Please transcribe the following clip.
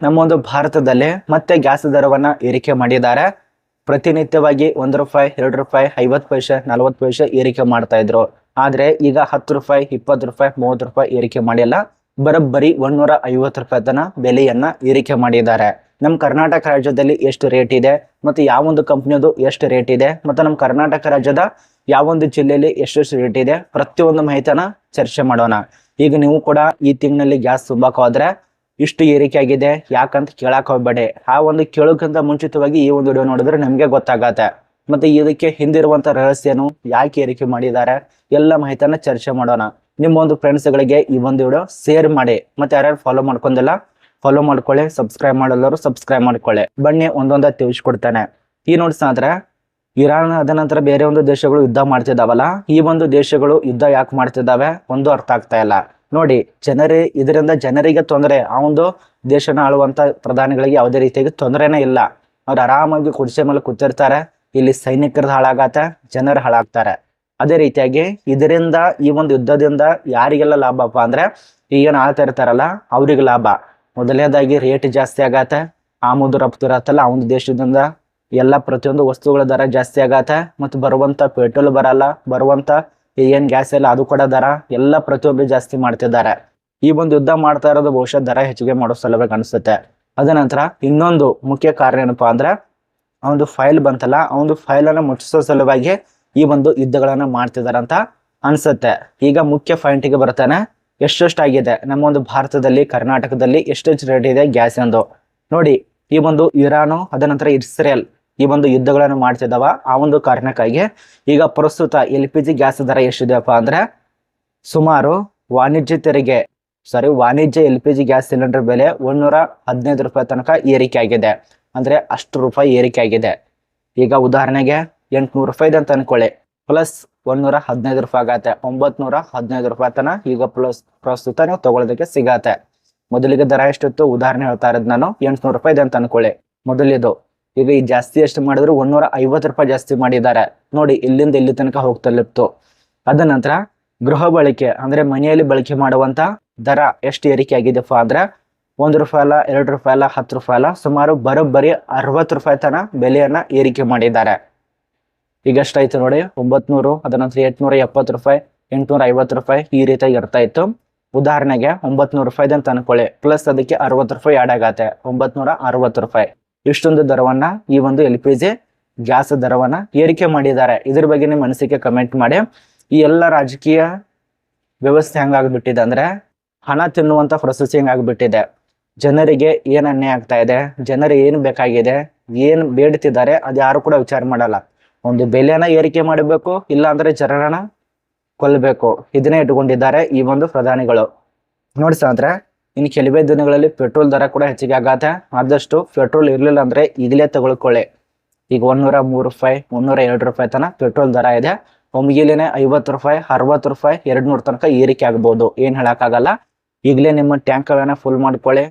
ನಮ್ಮೊಂದು ಭಾರತದಲ್ಲಿ ಮತ್ತೆ ಗ್ಯಾಸ್ ದರವನ್ನ ಏರಿಕೆ ಮಾಡಿದ್ದಾರೆ. ಪ್ರತಿನಿತ್ಯವಾಗಿ ₹1, ₹2, 50 ಪೈಸೆ 40 ಪೈಸೆ ಏರಿಕೆ ಮಾಡ್ತಾ ಇದ್ರು. ಆದ್ರೆ ಈಗ ₹10, ₹20, ₹30 ಏರಿಕೆ ಮಾಡಿಲ್ಲ. ಬರೋಬ್ಬರಿ ₹150 ತನ ಬೆಲೆಯನ್ನ ಏರಿಕೆ ಮಾಡಿದ್ದಾರೆ. ನಮ್ಮ ಕರ್ನಾಟಕ ರಾಜ್ಯದಲ್ಲಿ ಎಷ್ಟು ರೇಟ್ ಇದೆ ಮತ್ತು ಯಾವೊಂದು ಕಂಪ್ನಿಯದು ಎಷ್ಟು ರೇಟ್ ಇದೆ ಮತ್ತು ನಮ್ಮ ಕರ್ನಾಟಕ ರಾಜ್ಯದ ಯಾವೊಂದು ಜಿಲ್ಲೆಯಲ್ಲಿ ಎಷ್ಟೆಷ್ಟು ರೇಟ್ ಇದೆ ಪ್ರತಿಯೊಂದು ಮಾಹಿತಿನ ಚರ್ಚೆ ಮಾಡೋಣ. ಈಗ ನೀವು ಕೂಡ ಈ ತಿಂಗಳಲ್ಲಿ ಗ್ಯಾಸ್ ತುಂಬಾಕ್ ಹೋದ್ರೆ ಇಷ್ಟು ಏರಿಕೆ ಆಗಿದೆ ಯಾಕಂತ ಕೇಳಕ್ ಹೋಗ್ಬೇಡಿ. ಆ ಒಂದು ಕೇಳೋಕ್ಕಿಂತ ಮುಂಚಿತವಾಗಿ ಈ ಒಂದು ವಿಡಿಯೋ ನೋಡಿದ್ರೆ ನಿಮ್ಗೆ ಗೊತ್ತಾಗತ್ತೆ. ಮತ್ತೆ ಇದಕ್ಕೆ ಹಿಂದಿರುವಂತ ರಹಸ್ಯನು, ಯಾಕೆ ಏರಿಕೆ ಮಾಡಿದ್ದಾರೆ, ಎಲ್ಲ ಮಾಹಿತಿಯನ್ನ ಚರ್ಚೆ ಮಾಡೋಣ. ನಿಮ್ಮ ಒಂದು ಫ್ರೆಂಡ್ಸ್ಗಳಿಗೆ ಈ ಒಂದು ವಿಡಿಯೋ ಶೇರ್ ಮಾಡಿ. ಮತ್ತೆ ಯಾರ್ಯಾರು ಫಾಲೋ ಮಾಡ್ಕೊಂಡಿಲ್ಲ ಫಾಲೋ ಮಾಡ್ಕೊಳ್ಳಿ, ಸಬ್ಸ್ಕ್ರೈಬ್ ಮಾಡಲ್ಲರು ಸಬ್ಸ್ಕ್ರೈಬ್ ಮಾಡ್ಕೊಳ್ಳಿ. ಬನ್ನಿ ಒಂದೊಂದ ತಿಳಿಸ್ಕೊಡ್ತಾನೆ. ಈ ನೋಡ್ಸಾದ್ರೆ ಇರಾನ್ ಅದ ನಂತರ ಬೇರೆ ಒಂದು ದೇಶಗಳು ಯುದ್ಧ ಮಾಡ್ತಿದ್ದಾವಲ್ಲ, ಈ ಒಂದು ದೇಶಗಳು ಯುದ್ಧ ಯಾಕೆ ಮಾಡ್ತಿದ್ದಾವೆ ಒಂದು ಅರ್ಥ ಆಗ್ತಾ ಇಲ್ಲ. ನೋಡಿ, ಇದರಿಂದ ಜನರಿಗೆ ತೊಂದರೆ. ಆ ಒಂದು ದೇಶನ ಆಳುವಂತ ಪ್ರಧಾನಿಗಳಿಗೆ ಯಾವುದೇ ರೀತಿಯಾಗಿ ತೊಂದರೆನೇ ಇಲ್ಲ. ಅವ್ರು ಆರಾಮಾಗಿ ಕುರ್ಚಿ ಮೇಲೆ ಕೂತಿರ್ತಾರೆ. ಇಲ್ಲಿ ಸೈನಿಕರದ್ದು ಹಾಳಾಗತ್ತೆ, ಜನರು ಹಾಳಾಗ್ತಾರೆ. ಅದೇ ರೀತಿಯಾಗಿ ಇದರಿಂದ ಈ ಒಂದು ಯುದ್ಧದಿಂದ ಯಾರಿಗೆಲ್ಲ ಲಾಭಪ್ಪ ಅಂದ್ರೆ ಈಗೇನು ಆಳ್ತಾ ಇರ್ತಾರಲ್ಲ ಅವ್ರಿಗೆ ಲಾಭ. ಮೊದಲನೇದಾಗಿ ರೇಟ್ ಜಾಸ್ತಿ ಆಗತ್ತೆ. ಆಮದು ರಫ್ತು ಇರತ್ತಲ್ಲ, ಆ ಒಂದು ದೇಶದಿಂದ ಎಲ್ಲ ಪ್ರತಿಯೊಂದು ವಸ್ತುಗಳ ದರ ಜಾಸ್ತಿ ಆಗತ್ತೆ. ಮತ್ತು ಬರುವಂತ ಪೆಟ್ರೋಲ್ ಬರಲ್ಲ, ಬರುವಂತ ಏನ್ ಗ್ಯಾಸ್ ಇಲ್ಲ ಅದು ಕೂಡ ದರ ಎಲ್ಲ ಪ್ರತಿಯೊಬ್ಬರು ಜಾಸ್ತಿ ಮಾಡ್ತಿದ್ದಾರೆ. ಈ ಒಂದು ಯುದ್ಧ ಮಾಡ್ತಾ ಇರೋದು ಬಹುಶಃ ದರ ಹೆಚ್ಚಿಗೆ ಮಾಡೋ ಸಲುವಾಗಿ ಅನಿಸುತ್ತೆ. ಅದ ನಂತರ ಇನ್ನೊಂದು ಮುಖ್ಯ ಕಾರಣ ಏನಪ್ಪಾ ಅಂದ್ರೆ ಆ ಒಂದು ಫೈಲ್ ಬಂತಲ್ಲ, ಆ ಒಂದು ಫೈಲ್ ಅನ್ನ ಮುಚ್ಚಿಸೋ ಸಲುವಾಗಿ ಈ ಒಂದು ಯುದ್ಧಗಳನ್ನ ಮಾಡ್ತಿದಾರೆ ಅಂತ ಅನ್ಸುತ್ತೆ. ಈಗ ಮುಖ್ಯ ಪಾಯಿಂಟಿಗೆ ಬರ್ತಾನೆ. ಎಷ್ಟೆಷ್ಟಾಗಿದೆ ನಮ್ಮ ಒಂದು ಭಾರತದಲ್ಲಿ, ಕರ್ನಾಟಕದಲ್ಲಿ ಎಷ್ಟೆಷ್ಟು ರೇಟ್ ಇದೆ ಗ್ಯಾಸ್ ಎಂದು ನೋಡಿ. ಈ ಒಂದು ಇರಾನು ಅದ ನಂತರ ಇಸ್ರೇಲ್ ಈ ಒಂದು ಯುದ್ಧಗಳನ್ನು ಮಾಡ್ತಿದ್ದಾವ. ಆ ಒಂದು ಕಾರಣಕ್ಕಾಗಿ ಈಗ ಪ್ರಸ್ತುತ LPG ಗ್ಯಾಸ್ ದರ ಎಷ್ಟಿದೆಯಪ್ಪ ಅಂದ್ರೆ ಸುಮಾರು ವಾಣಿಜ್ಯ LPG ಗ್ಯಾಸ್ ಸಿಲಿಂಡರ್ ಬೆಲೆ ₹115 ತನಕ ಏರಿಕೆ ಆಗಿದೆ. ಅಂದ್ರೆ ಅಷ್ಟು ರೂಪಾಯಿ ಏರಿಕೆ ಆಗಿದೆ. ಈಗ ಉದಾಹರಣೆಗೆ ₹800 ಅಂತ ಅನ್ಕೊಳ್ಳಿ, ಪ್ಲಸ್ ₹115 ಆಗತ್ತೆ, ₹915 ತನ ಈಗ ಪ್ರಸ್ತುತ ನೀವು ತಗೊಳ್ಳೋದಕ್ಕೆ ಸಿಗತ್ತೆ. ಮೊದಲಿಗೆ ದರ ಎಷ್ಟಿತ್ತು ಉದಾಹರಣೆ ಹೇಳ್ತಾ ಇರೋದು ನಾನು, ₹800 ಅಂತ ಅನ್ಕೊಳ್ಳಿ ಮೊದಲಿದು. ಈಗ ಈ ಜಾಸ್ತಿ ಎಷ್ಟು ಮಾಡಿದ್ರು ₹150 ಜಾಸ್ತಿ ಮಾಡಿದ್ದಾರೆ. ನೋಡಿ, ಇಲ್ಲಿಂದ ಇಲ್ಲಿ ತನಕ ಹೋಗ್ತಲಿತ್ತು. ಅದ ನಂತರ ಗೃಹ ಬಳಕೆ ಅಂದ್ರೆ ಮನೆಯಲ್ಲಿ ಬಳಕೆ ಮಾಡುವಂತ ದರ ಎಷ್ಟು ಏರಿಕೆ ಆಗಿದೆಪ್ಪ ಅಂದ್ರೆ ₹1 ಅಲ್ಲ, ₹2 ಅಲ್ಲ, ₹10 ಅಲ್ಲ, ಸುಮಾರು ಬರೋಬ್ಬರಿ ₹60 ತನ ಬೆಲೆಯನ್ನ ಏರಿಕೆ ಮಾಡಿದ್ದಾರೆ. ಈಗ ಎಷ್ಟಾಯ್ತು ನೋಡಿ, 900, ಅದ ನಂತರ ₹870, ₹850 ಈ ರೀತಿಯಾಗಿ ಇರ್ತಾ ಇತ್ತು. ಉದಾಹರಣೆಗೆ ₹900 ಅಂತ ಅನ್ಕೊಳ್ಳಿ, ಪ್ಲಸ್ ಅದಕ್ಕೆ ₹60 ಆಡ್ ಆಗತ್ತೆ, ₹960. ಇಷ್ಟೊಂದು ದರವನ್ನ ಈ ಒಂದು LPG ಗ್ಯಾಸ್ ದರವನ್ನ ಏರಿಕೆ ಮಾಡಿದ್ದಾರೆ. ಇದ್ರ ಬಗ್ಗೆ ನಿಮ್ಮ ಅನಿಸಿಕೆ ಕಮೆಂಟ್ ಮಾಡಿ. ಈ ಎಲ್ಲ ರಾಜಕೀಯ ವ್ಯವಸ್ಥೆ ಹೆಂಗಾಗ್ಬಿಟ್ಟಿದೆ ಅಂದ್ರೆ ಹಣ ತಿನ್ನುವಂತ ಪ್ರೊಸೆಸಿಂಗ್ ಆಗ್ಬಿಟ್ಟಿದೆ. ಜನರಿಗೆ ಏನ್ ಅನ್ಯಾಯ ಆಗ್ತಾ ಇದೆ, ಜನರು ಏನು ಬೇಕಾಗಿದೆ, ಏನ್ ಬೇಡ್ತಿದ್ದಾರೆ ಅದು ಯಾರು ಕೂಡ ವಿಚಾರ ಮಾಡಲ್ಲ. ಒಂದು ಬೆಲೆನ ಏರಿಕೆ ಮಾಡಬೇಕು, ಇಲ್ಲ ಅಂದ್ರೆ ಜನರನ್ನ ಕೊಲ್ಲಬೇಕು. ಇದನ್ನೇ ಇಟ್ಕೊಂಡಿದ್ದಾರೆ ಈ ಒಂದು ಪ್ರಧಾನಿಗಳು. ನೋಡ್ಸಂದ್ರೆ ಇನ್ನು ಕೆಲವೇ ದಿನಗಳಲ್ಲಿ ಪೆಟ್ರೋಲ್ ದರ ಕೂಡ ಹೆಚ್ಚಿಗೆ ಆಗತ್ತೆ. ಆದಷ್ಟು ಪೆಟ್ರೋಲ್ ಇರ್ಲಿಲ್ಲ ಅಂದ್ರೆ ಈಗಲೇ ತಗೊಳ್ಕೊಳ್ಳಿ. ಈಗ ₹103, ₹102 ತನ ಪೆಟ್ರೋಲ್ ದರ ಇದೆ. ಒಮ್ಗಿಲೇನೆ ₹50, ₹60, ₹200 ತನಕ ಏರಿಕೆ ಆಗ್ಬಹುದು. ಏನ್ ಹೇಳಕ್ಕಾಗಲ್ಲ. ಈಗಲೇ ನಿಮ್ಮ ಟ್ಯಾಂಕ್ ಗಳನ್ನ ಫುಲ್ ಮಾಡ್ಕೊಳ್ಳಿ.